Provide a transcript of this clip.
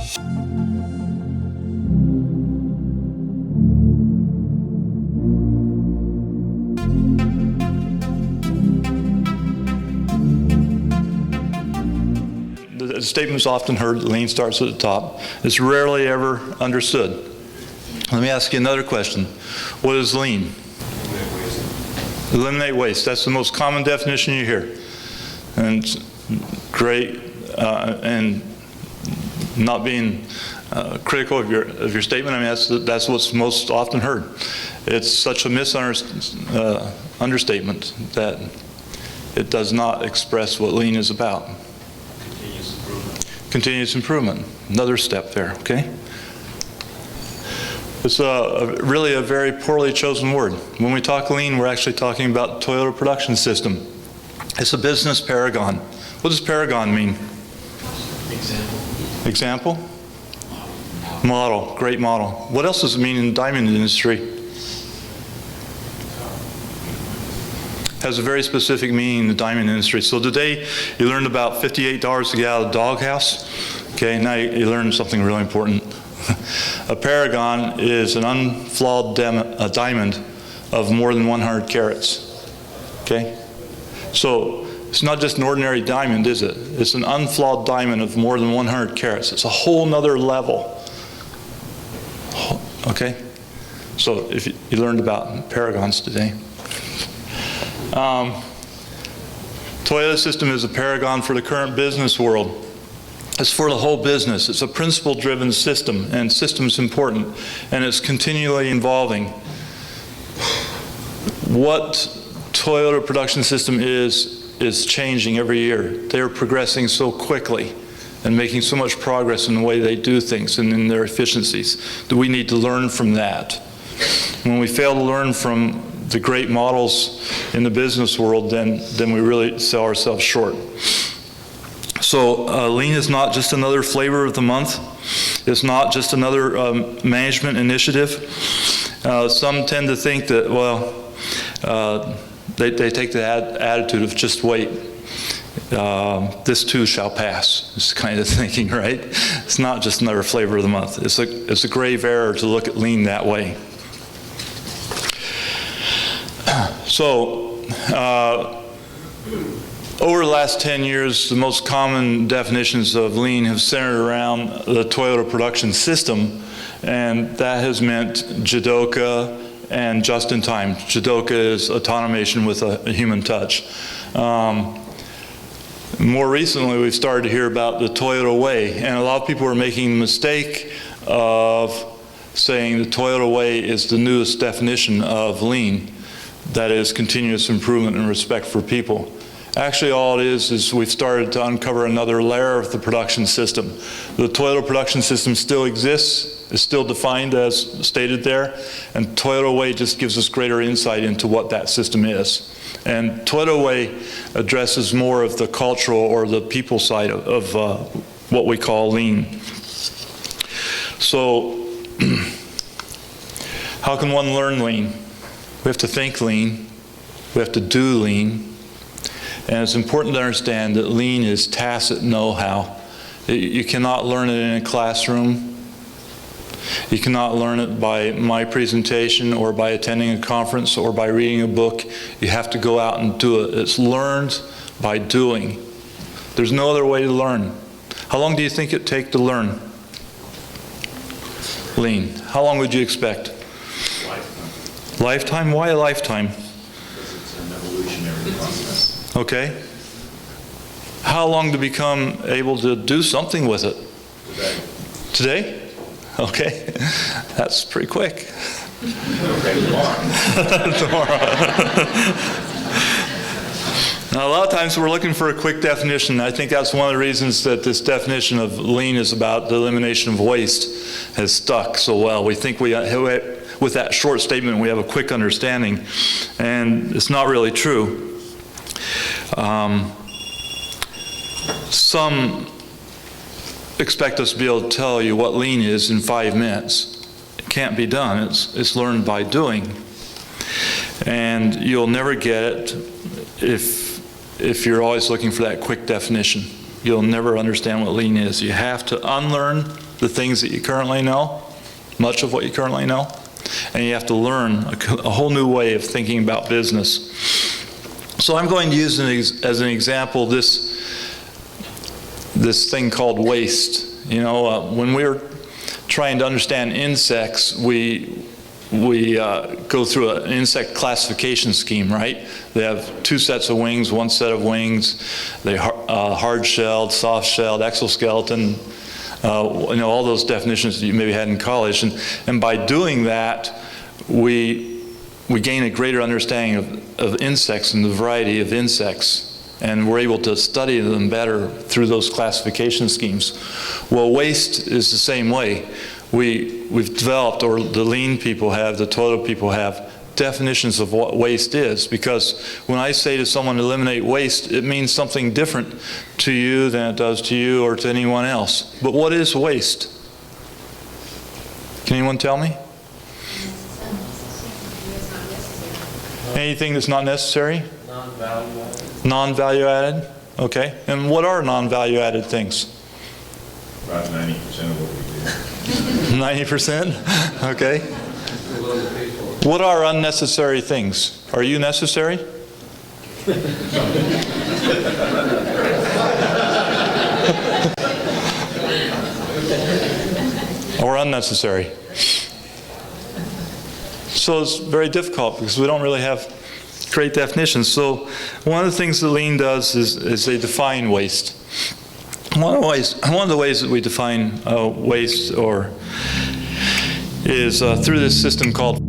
The statement is often heard that lean starts at the top. It's rarely ever understood. Let me ask you another question. What is lean? Eliminate waste. That's the most common definition you hear. And it's great, and not being critical of your statement, I mean, that's what's most often heard. It's such a understatement that it does not express what lean is about. Continuous improvement. Continuous improvement. Another step there, okay? It's really a very poorly chosen word. When we talk lean, we're actually talking about Toyota production system. It's a business paragon. What does paragon mean? Example? Model. Great model. What else does it mean in the diamond industry? Has a very specific meaning in the diamond industry. So today you learned about $58 to get out of the doghouse. Okay, now you learned something really important. A paragon is an unflawed diamond of more than 100 carats. Okay? So it's not just an ordinary diamond, is it? It's an unflawed diamond of more than 100 carats. It's a whole nother level. Okay? So if you learned about paragons today. Toyota system is a paragon for the current business world. It's for the whole business. It's a principle-driven system, and system's important, and it's continually evolving. What Toyota production system is changing every year. They're progressing so quickly and making so much progress in the way they do things and in their efficiencies that we need to learn from that. When we fail to learn from the great models in the business world, then we really sell ourselves short. So lean is not just another flavor of the month. It's not just another management initiative. Some tend to think that, well, they take the attitude of just wait. This too shall pass. It's kind of thinking, right? It's not just another flavor of the month. It's a grave error to look at lean that way. So, over the last 10 years, the most common definitions of lean have centered around the Toyota production system, and that has meant Jidoka and just-in-time. Jidoka is automation with a human touch. More recently, we've started to hear about the Toyota way, and a lot of people are making the mistake of saying the Toyota way is the newest definition of lean. That is continuous improvement and respect for people. Actually, all it is we've started to uncover another layer of the production system. The Toyota production system still exists, is still defined as stated there, and Toyota Way just gives us greater insight into what that system is. And Toyota Way addresses more of the cultural or the people side of what we call lean. So, how can one learn lean? We have to think lean, we have to do lean, and it's important to understand that lean is tacit know-how. You cannot learn it in a classroom. You cannot learn it by my presentation or by attending a conference or by reading a book. You have to go out and do it. It's learned by doing. There's no other way to learn. How long do you think it'd take to learn lean? How long would you expect? Lifetime? Why a lifetime? Because it's an evolutionary process. Okay. How long to become able to do something with it? Today. Today? Okay. That's pretty quick. Tomorrow. Now, a lot of times we're looking for a quick definition. I think that's one of the reasons that this definition of lean is about the elimination of waste has stuck so well. We think with that short statement we have a quick understanding, and it's not really true. Some expect us to be able to tell you what lean is in 5 minutes. It can't be done. It's learned by doing. And you'll never get it if you're always looking for that quick definition. you'll never understand what lean is. You have to unlearn the things that you currently know, much of what you currently know, and you have to learn a whole new way of thinking about business. So I'm going to use as an example this thing called waste. You know, when we're trying to understand insects, we go through an insect classification scheme, right? They have two sets of wings, one set of wings. They hard-shelled, soft-shelled, exoskeleton. You know, all those definitions that you maybe had in college. And by doing that, we gain a greater understanding of insects and the variety of insects. And we're able to study them better through those classification schemes. Well, waste is the same way. We've developed, or the lean people have, the Toyota people have, definitions of what waste is. Because when I say to someone eliminate waste, it means something different to you than it does to you or to anyone else. But what is waste? Can anyone tell me? Anything that's not necessary? Non-value added. Non-value added? Okay. And what are non-value added things? About 90% of what we do. 90%? Okay. What are unnecessary things? Are you necessary? Or unnecessary? So it's very difficult because we don't really have great definitions. So one of the things that lean does is they define waste. One of the ways that we define waste is through this system called